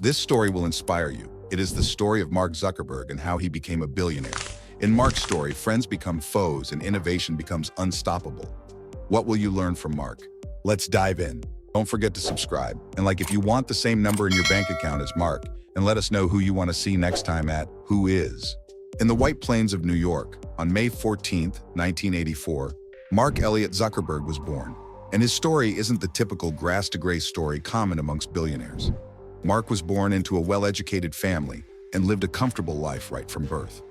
This story will inspire you. It is the story of Mark Zuckerberg and how he became a billionaire. In Mark's story, friends become foes and innovation becomes unstoppable. What will you learn from Mark? Let's dive in. Don't forget to subscribe. And if you want the same number in your bank account as Mark, and let us know who you want to see next time at Who Is. In the White Plains of New York, on May 14, 1984, Mark Elliott Zuckerberg was born. And his story isn't the typical grass-to-grace story common amongst billionaires. Mark was born into a well-educated family and lived a comfortable life right from birth.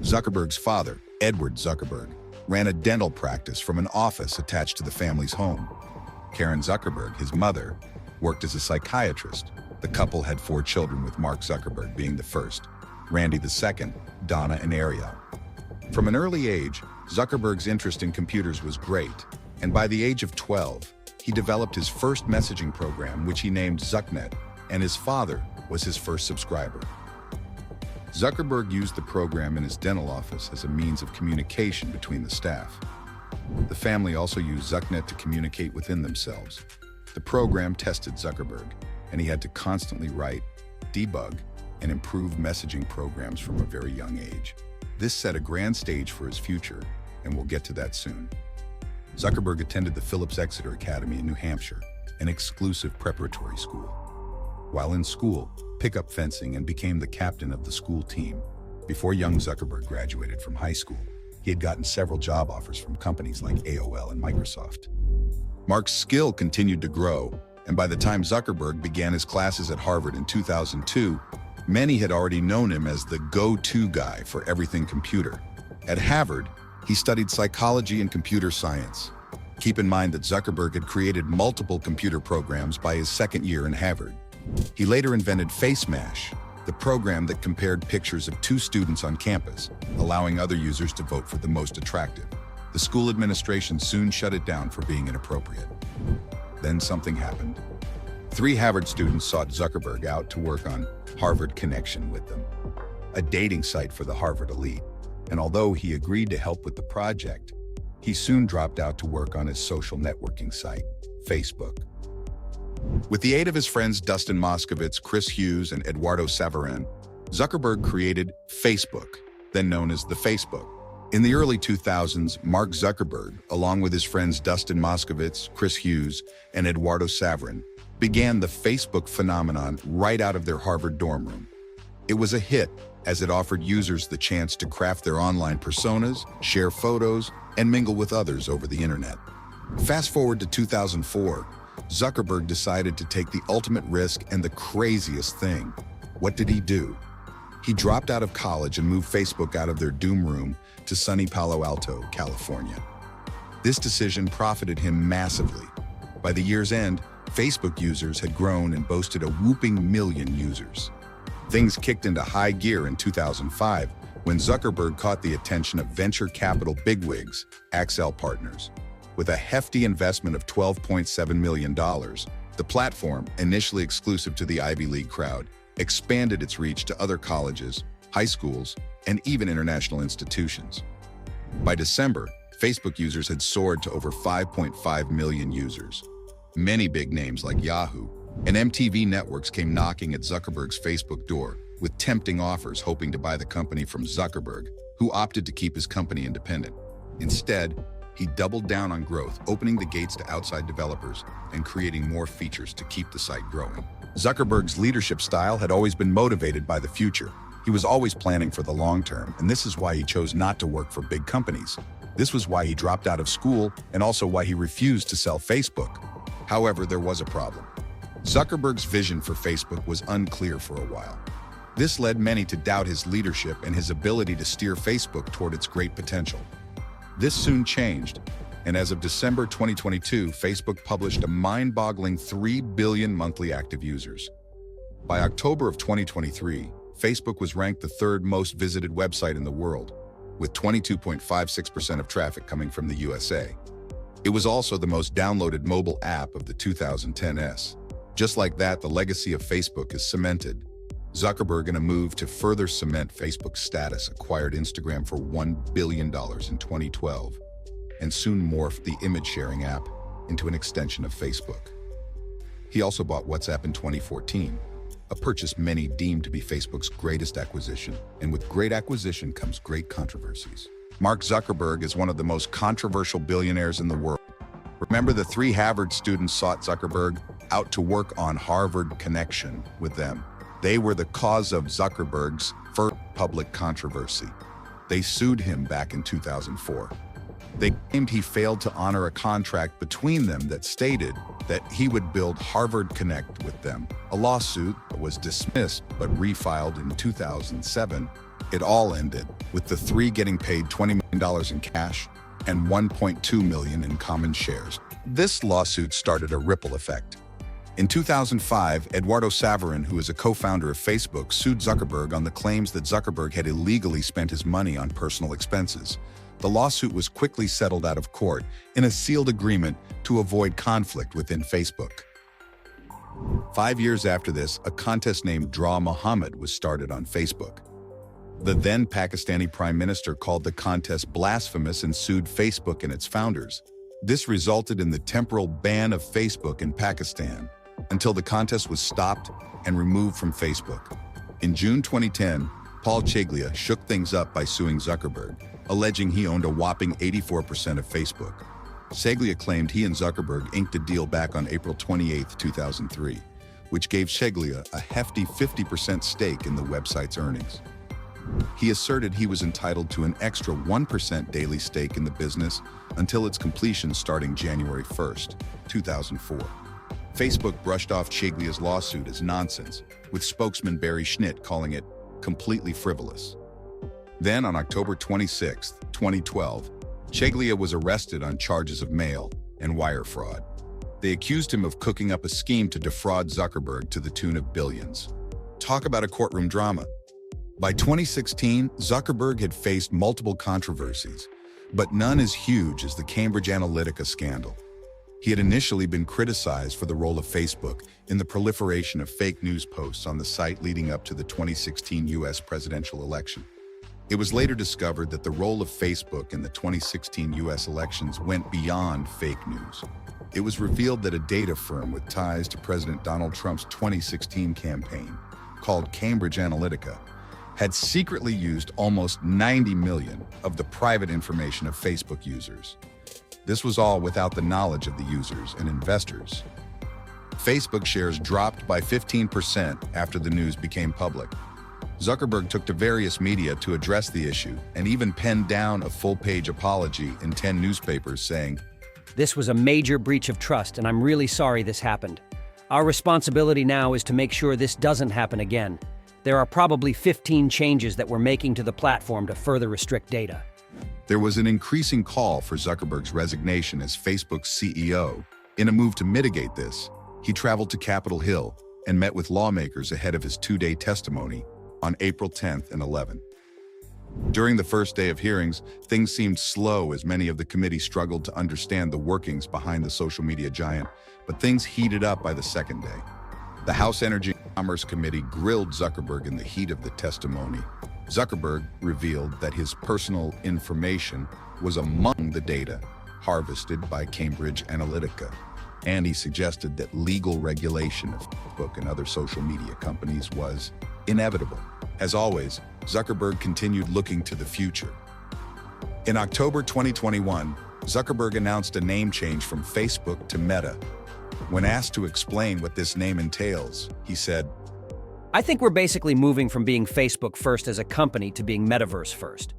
Zuckerberg's father, Edward Zuckerberg, ran a dental practice from an office attached to the family's home. Karen Zuckerberg, his mother, worked as a psychiatrist. The couple had 4 children, with Mark Zuckerberg being the first, Randy the second, Donna and Ariel. From an early age, Zuckerberg's interest in computers was great, and by the age of 12, he developed his first messaging program, which he named ZuckNet, and his father was his first subscriber. Zuckerberg used the program in his dental office as a means of communication between the staff. The family also used ZuckNet to communicate within themselves. The program tested Zuckerberg, and he had to constantly write, debug, and improve messaging programs from a very young age. This set a grand stage for his future, and we'll get to that soon. Zuckerberg attended the Phillips Exeter Academy in New Hampshire, an exclusive preparatory school. While in school, picked up fencing and became the captain of the school team. Before young Zuckerberg graduated from high school, he had gotten several job offers from companies like AOL and Microsoft. Mark's skill continued to grow, and by the time Zuckerberg began his classes at Harvard in 2002, many had already known him as the go-to guy for everything computer. At Harvard, he studied psychology and computer science. Keep in mind that Zuckerberg had created multiple computer programs by his second year in Harvard. He later invented FaceMash, the program that compared pictures of 2 students on campus, allowing other users to vote for the most attractive. The school administration soon shut it down for being inappropriate. Then something happened. 3 Harvard students sought Zuckerberg out to work on Harvard Connection with them, a dating site for the Harvard elite. And although he agreed to help with the project, he soon dropped out to work on his social networking site, Facebook. With the aid of his friends Dustin Moskovitz, Chris Hughes, and Eduardo Saverin, Zuckerberg created Facebook, then known as the Facebook. In the early 2000s, Mark Zuckerberg, along with his friends Dustin Moskovitz, Chris Hughes, and Eduardo Saverin, began the Facebook phenomenon right out of their Harvard dorm room. It was a hit, as it offered users the chance to craft their online personas, share photos, and mingle with others over the internet. Fast forward to 2004, Zuckerberg decided to take the ultimate risk and the craziest thing. What did he do? He dropped out of college and moved Facebook out of their dorm room to sunny Palo Alto, California. This decision profited him massively. By the year's end, Facebook users had grown and boasted a whopping 1 million users. Things kicked into high gear in 2005 when Zuckerberg caught the attention of venture capital bigwigs, Accel Partners. With a hefty investment of $12.7 million, the platform, initially exclusive to the Ivy League crowd, expanded its reach to other colleges, high schools, and even international institutions. By December, Facebook users had soared to over 5.5 million users. Many big names like Yahoo and MTV networks came knocking at Zuckerberg's Facebook door with tempting offers, hoping to buy the company from Zuckerberg, who opted to keep his company independent. Instead, he doubled down on growth, opening the gates to outside developers and creating more features to keep the site growing. Zuckerberg's leadership style had always been motivated by the future. He was always planning for the long term, and this is why he chose not to work for big companies. This was why he dropped out of school and also why he refused to sell Facebook. However, there was a problem. Zuckerberg's vision for Facebook was unclear for a while. This led many to doubt his leadership and his ability to steer Facebook toward its great potential. This soon changed, and as of December 2022, Facebook published a mind-boggling 3 billion monthly active users. By October of 2023, Facebook was ranked the 3rd most visited website in the world, with 22.56% of traffic coming from the USA. It was also the most downloaded mobile app of the 2010s. Just like that, the legacy of Facebook is cemented. Zuckerberg, in a move to further cement Facebook's status, acquired Instagram for $1 billion in 2012 and soon morphed the image-sharing app into an extension of Facebook. He also bought WhatsApp in 2014, a purchase many deemed to be Facebook's greatest acquisition. And with great acquisition comes great controversies. Mark Zuckerberg is one of the most controversial billionaires in the world. Remember, the 3 Harvard students sought Zuckerberg out to work on Harvard connection with them. They were the cause of Zuckerberg's first public controversy. They sued him back in 2004. They claimed he failed to honor a contract between them that stated that he would build Harvard Connect with them. A lawsuit was dismissed but refiled in 2007. It all ended with the 3 getting paid $20 million in cash and $1.2 million in common shares. This lawsuit started a ripple effect. In 2005, Eduardo Saverin, who is a co-founder of Facebook, sued Zuckerberg on the claims that Zuckerberg had illegally spent his money on personal expenses. The lawsuit was quickly settled out of court in a sealed agreement to avoid conflict within Facebook. 5 years after this, a contest named Draw Muhammad was started on Facebook. The then Pakistani Prime Minister called the contest blasphemous and sued Facebook and its founders. This resulted in the temporal ban of Facebook in Pakistan until the contest was stopped and removed from Facebook. In June 2010, Paul Cheglia shook things up by suing Zuckerberg, alleging he owned a whopping 84% of Facebook. Cheglia claimed he and Zuckerberg inked a deal back on April 28, 2003, which gave Cheglia a hefty 50% stake in the website's earnings. He asserted he was entitled to an extra 1% daily stake in the business until its completion starting January 1, 2004. Facebook brushed off Cheglia's lawsuit as nonsense, with spokesman Barry Schnitt calling it completely frivolous. Then, on October 26, 2012, Cheglia was arrested on charges of mail and wire fraud. They accused him of cooking up a scheme to defraud Zuckerberg to the tune of billions. Talk about a courtroom drama. By 2016, Zuckerberg had faced multiple controversies, but none as huge as the Cambridge Analytica scandal. He had initially been criticized for the role of Facebook in the proliferation of fake news posts on the site leading up to the 2016 U.S. presidential election. It was later discovered that the role of Facebook in the 2016 U.S. elections went beyond fake news. It was revealed that a data firm with ties to President Donald Trump's 2016 campaign, called Cambridge Analytica, had secretly used almost 90 million of the private information of Facebook users. This was all without the knowledge of the users and investors. Facebook shares dropped by 15% after the news became public. Zuckerberg took to various media to address the issue and even penned down a full-page apology in 10 newspapers saying, "This was a major breach of trust, and I'm really sorry this happened. Our responsibility now is to make sure this doesn't happen again. There are probably 15 changes that we're making to the platform to further restrict data." There was an increasing call for Zuckerberg's resignation as Facebook's CEO. In a move to mitigate this, he traveled to Capitol Hill and met with lawmakers ahead of his 2-day testimony on April 10th and 11th. During the first day of hearings, things seemed slow as many of the committee struggled to understand the workings behind the social media giant, but things heated up by the second day. The House Energy and Commerce Committee grilled Zuckerberg in the heat of the testimony. Zuckerberg revealed that his personal information was among the data harvested by Cambridge Analytica, and he suggested that legal regulation of Facebook and other social media companies was inevitable. As always, Zuckerberg continued looking to the future. In October 2021, Zuckerberg announced a name change from Facebook to Meta. When asked to explain what this name entails, he said, "I think we're basically moving from being Facebook first as a company to being Metaverse first.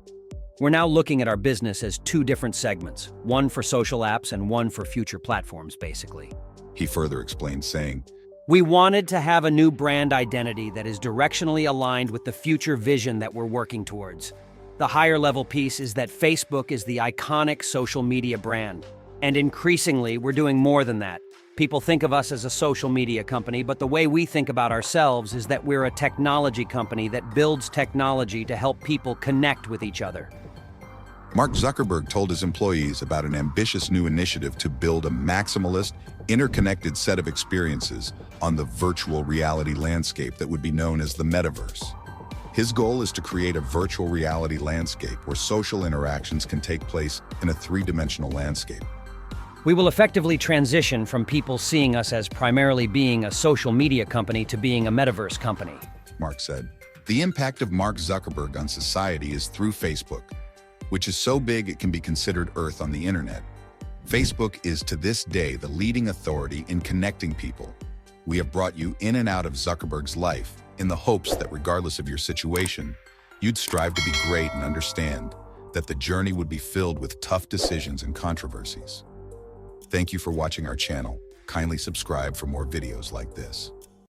We're now looking at our business as 2 different segments, one for social apps and one for future platforms, basically." He further explained, saying, "We wanted to have a new brand identity that is directionally aligned with the future vision that we're working towards. The higher level piece is that Facebook is the iconic social media brand. And increasingly, we're doing more than that. People think of us as a social media company, but the way we think about ourselves is that we're a technology company that builds technology to help people connect with each other." Mark Zuckerberg told his employees about an ambitious new initiative to build a maximalist, interconnected set of experiences on the virtual reality landscape that would be known as the Metaverse. His goal is to create a virtual reality landscape where social interactions can take place in a 3-dimensional landscape. We will effectively transition from people seeing us as primarily being a social media company to being a metaverse company. Mark said. The impact of Mark Zuckerberg on society is through Facebook, which is so big it can be considered Earth on the internet. Facebook is to this day the leading authority in connecting people. We have brought you in and out of Zuckerberg's life in the hopes that regardless of your situation, you'd strive to be great and understand that the journey would be filled with tough decisions and controversies. Thank you for watching our channel. Kindly subscribe for more videos like this.